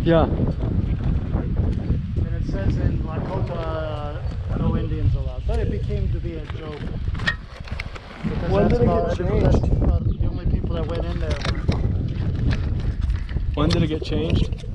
Yeah. And it says in Dakota, no Indians allowed. But it became to be a joke. Because When did it get changed? The only people that went in there were... When did it get changed?